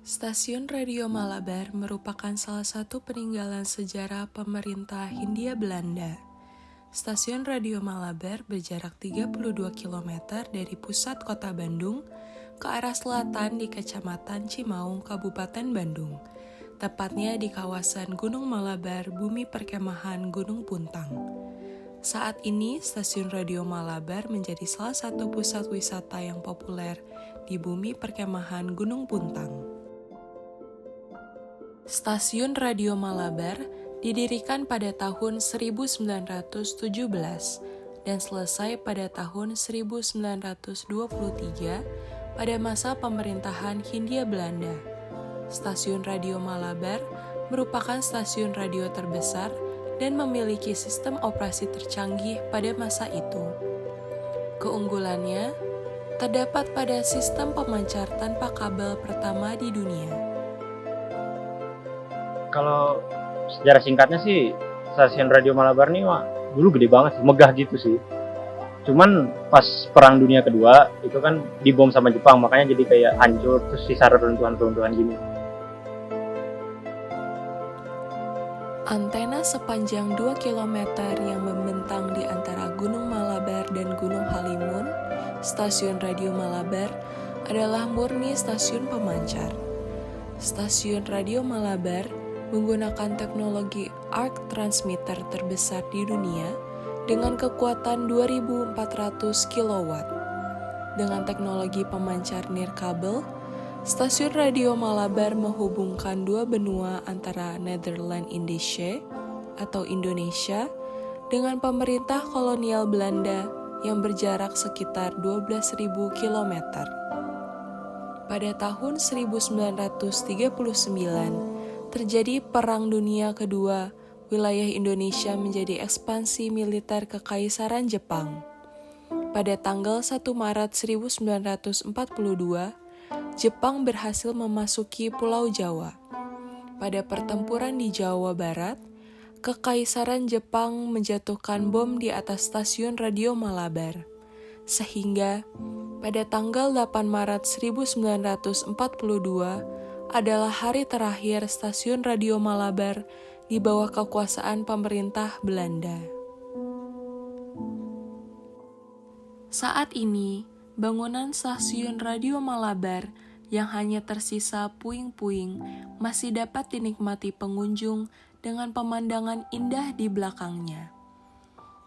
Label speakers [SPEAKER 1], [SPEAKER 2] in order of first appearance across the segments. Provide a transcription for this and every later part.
[SPEAKER 1] Stasiun Radio Malabar merupakan salah satu peninggalan sejarah pemerintah Hindia Belanda. Stasiun Radio Malabar berjarak 32 km dari pusat kota Bandung ke arah selatan di Kecamatan Cimaung, Kabupaten Bandung. Tepatnya di kawasan Gunung Malabar, Bumi Perkemahan Gunung Puntang. Saat ini, Stasiun Radio Malabar menjadi salah satu pusat wisata yang populer di Bumi Perkemahan Gunung Puntang. Stasiun Radio Malabar didirikan pada tahun 1917 dan selesai pada tahun 1923 pada masa pemerintahan Hindia Belanda. Stasiun Radio Malabar merupakan stasiun radio terbesar dan memiliki sistem operasi tercanggih pada masa itu. Keunggulannya terdapat pada sistem pemancar tanpa kabel pertama di dunia.
[SPEAKER 2] Kalau sejarah singkatnya sih, stasiun Radio Malabar nih dulu gede banget sih, megah gitu sih. Cuman pas Perang Dunia Kedua itu kan dibom sama Jepang, makanya jadi kayak hancur, terus sisa reruntuhan-reruntuhan gini.
[SPEAKER 1] Antena sepanjang 2 km yang membentang di antara Gunung Malabar dan Gunung Halimun, Stasiun Radio Malabar adalah murni stasiun pemancar. Stasiun Radio Malabar menggunakan teknologi arc transmitter terbesar di dunia dengan kekuatan 2.400 kW. Dengan teknologi pemancar nirkabel, Stasiun Radio Malabar menghubungkan dua benua antara Nederland-Indische atau Indonesia dengan pemerintah kolonial Belanda yang berjarak sekitar 12.000 km. Pada tahun 1939, terjadi Perang Dunia Kedua, wilayah Indonesia menjadi ekspansi militer Kekaisaran Jepang. Pada tanggal 1 Maret 1942, Jepang berhasil memasuki Pulau Jawa. Pada pertempuran di Jawa Barat, Kekaisaran Jepang menjatuhkan bom di atas stasiun Radio Malabar, sehingga pada tanggal 8 Maret 1942 adalah hari terakhir Stasiun Radio Malabar di bawah kekuasaan pemerintah Belanda. Saat ini, bangunan Stasiun Radio Malabar yang hanya tersisa puing-puing masih dapat dinikmati pengunjung dengan pemandangan indah di belakangnya.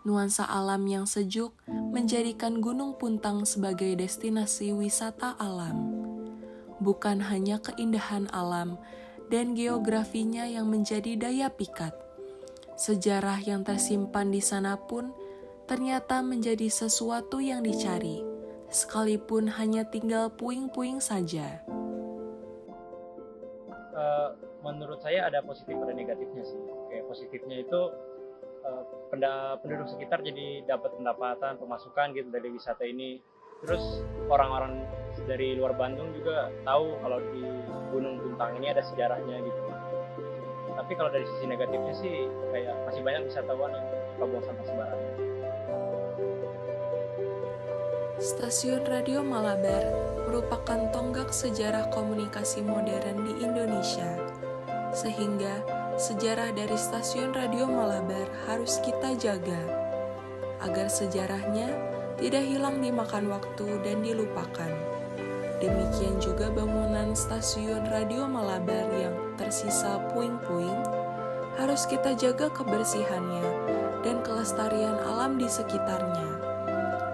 [SPEAKER 1] Nuansa alam yang sejuk menjadikan Gunung Puntang sebagai destinasi wisata alam. Bukan hanya keindahan alam dan geografinya yang menjadi daya pikat. Sejarah yang tersimpan di sana pun ternyata menjadi sesuatu yang dicari, sekalipun hanya tinggal puing-puing saja.
[SPEAKER 2] Menurut saya ada positif ada negatifnya sih. Kayak positifnya itu penduduk sekitar jadi dapat pendapatan, pemasukan gitu dari wisata ini. Terus orang-orang dari luar Bandung juga tahu kalau di Gunung Puntang ini ada sejarahnya gitu. Tapi kalau dari sisi negatifnya sih kayak masih banyak wisatawan yang suka buang sampah sembarangan.
[SPEAKER 1] Stasiun Radio Malabar merupakan tonggak sejarah komunikasi modern di Indonesia. Sehingga sejarah dari Stasiun Radio Malabar harus kita jaga agar sejarahnya tidak hilang dimakan waktu dan dilupakan. Demikian juga bangunan Stasiun Radio Malabar yang tersisa puing-puing harus kita jaga kebersihannya dan kelestarian alam di sekitarnya,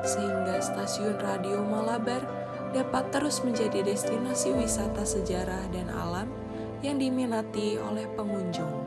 [SPEAKER 1] sehingga Stasiun Radio Malabar dapat terus menjadi destinasi wisata sejarah dan alam yang diminati oleh pengunjung.